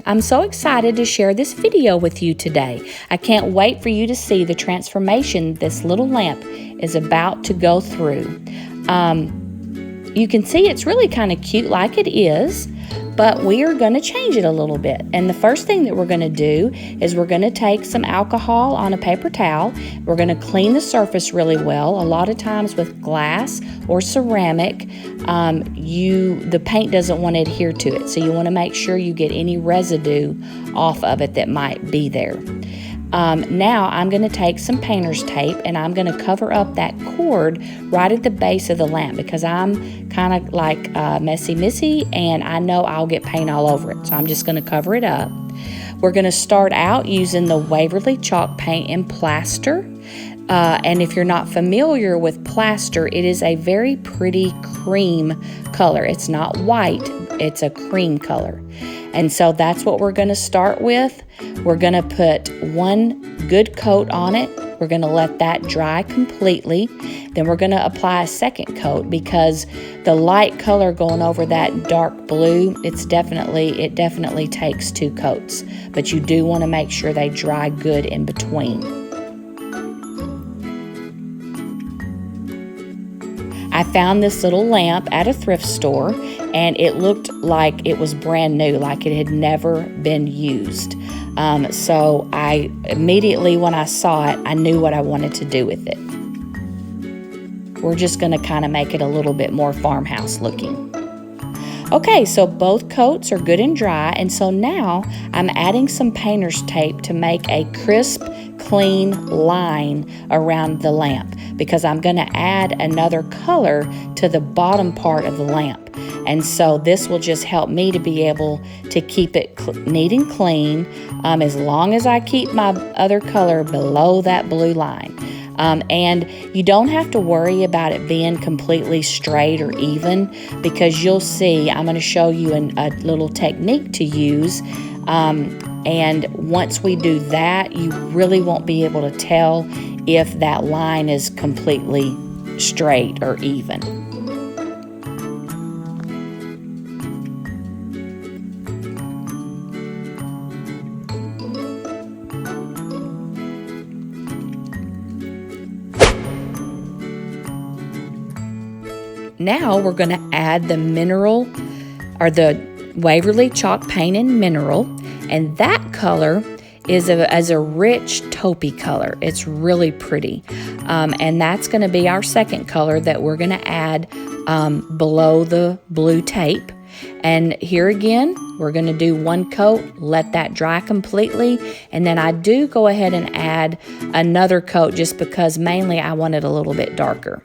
I'm so excited to share this video with you today. I can't wait for you to see the transformation this little lamp is about to go through. You can see it's really kind of cute like it is, but we are going to change it a little bit. And the first thing that we're going to do is we're going to take some alcohol on a paper towel. We're going to clean the surface really well. A lot of times with glass or ceramic, the paint doesn't want to adhere to it. So you want to make sure you get any residue off of it that might be there. Now I'm going to take some painter's tape and I'm going to cover up that cord right at the base of the lamp because I'm kind of like messy and I know I'll get paint all over it. So I'm just going to cover it up. We're going to start out using the Waverly chalk paint in plaster. And if you're not familiar with plaster, it is a very pretty cream color. It's not white, it's a cream color. And so that's what we're going to start with. We're going to put one good coat on it. We're going to let that dry completely. Then we're going to apply a second coat because the light color going over that dark blue, it definitely takes 2 coats. But you do want to make sure they dry good in between. I found this little lamp at a thrift store and it looked like it was brand new, like it had never been used. So I immediately, when I saw it, I knew what I wanted to do with it. We're just going to kind of make it a little bit more farmhouse looking. Okay, so both coats are good and dry, and so now I'm adding some painter's tape to make a crisp, clean line around the lamp because I'm going to add another color to the bottom part of the lamp. And so this will just help me to be able to keep it neat and clean as long as I keep my other color below that blue line. And you don't have to worry about it being completely straight or even because you'll see, I'm going to show you a little technique to use. And once we do that, you really won't be able to tell if that line is completely straight or even. Now we're going to add the mineral or the Waverly chalk paint in mineral, and that color is a rich taupey color. It's really pretty, and that's going to be our second color that we're going to add below the blue tape. And here again, we're going to do one coat, let that dry completely, and then I do go ahead and add another coat just because mainly I want it a little bit darker.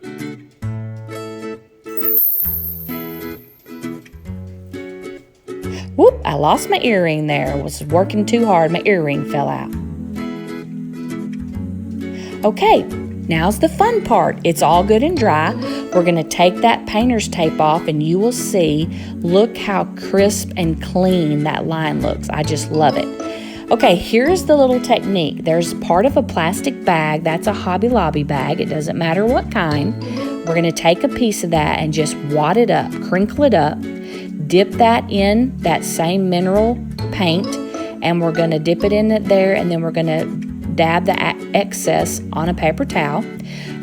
Whoop, I lost my earring there. I was working too hard. My earring fell out. Okay, now's the fun part. It's all good and dry. We're going to take that painter's tape off and you will see, look how crisp and clean that line looks. I just love it. Okay, here's the little technique. There's part of a plastic bag. That's a Hobby Lobby bag. It doesn't matter what kind. We're going to take a piece of that and just wad it up, crinkle it up. Dip that in that same mineral paint and we're going to dip it in there and then we're going to dab the excess on a paper towel.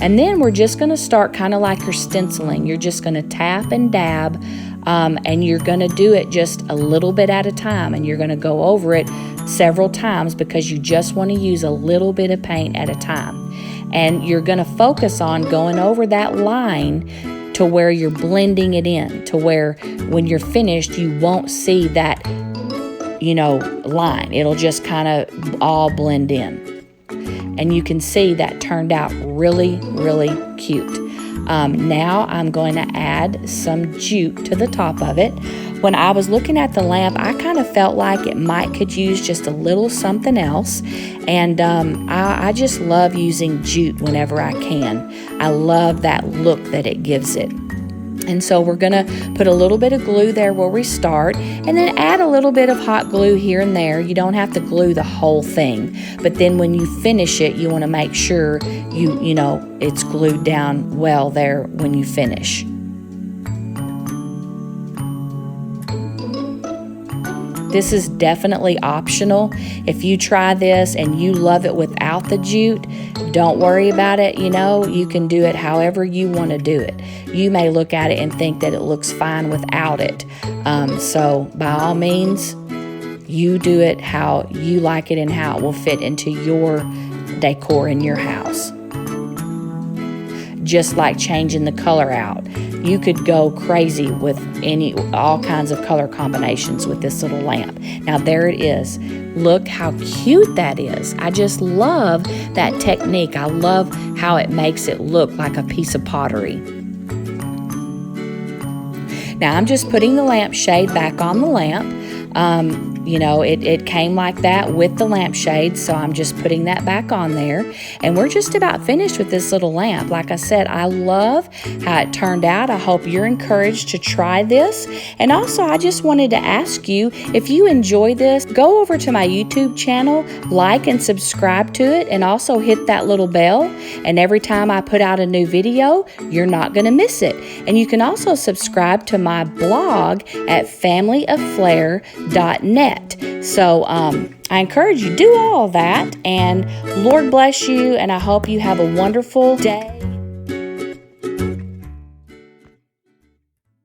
And then we're just going to start kind of like you're stenciling. You're just going to tap and dab and you're going to do it just a little bit at a time and you're going to go over it several times because you just want to use a little bit of paint at a time. And you're going to focus on going over that line to where you're blending it in, to where when you're finished, you won't see that, line. It'll just kind of all blend in. And you can see that turned out really, really cute. Now I'm going to add some jute to the top of it. When I was looking at the lamp, I kind of felt like it could use just a little something else. And I just love using jute whenever I can. I love that look that it gives it. And so we're going to put a little bit of glue there where we start and then add a little bit of hot glue here and there. You don't have to glue the whole thing. But then when you finish it, you want to make sure it's glued down well there when you finish. This is definitely optional. If you try this and you love it without the jute, don't worry about it. You know, you can do it however you want to do it. You may look at it and think that it looks fine without it. So by all means, you do it how you like it and how it will fit into your decor in your house. Just like changing the color out. You could go crazy with all kinds of color combinations with this little lamp. Now there it is. Look how cute that is. I just love that technique. I love how it makes it look like a piece of pottery. Now I'm just putting the lampshade back on the lamp. You know, it came like that with the lampshade, so I'm just putting that back on there. And we're just about finished with this little lamp. Like I said, I love how it turned out. I hope you're encouraged to try this. And also, I just wanted to ask you, if you enjoy this, go over to my YouTube channel, like and subscribe to it, and also hit that little bell. And every time I put out a new video, you're not going to miss it. And you can also subscribe to my blog at familyofflair.net. So I encourage you to do all that, and Lord bless you, and I hope you have a wonderful day.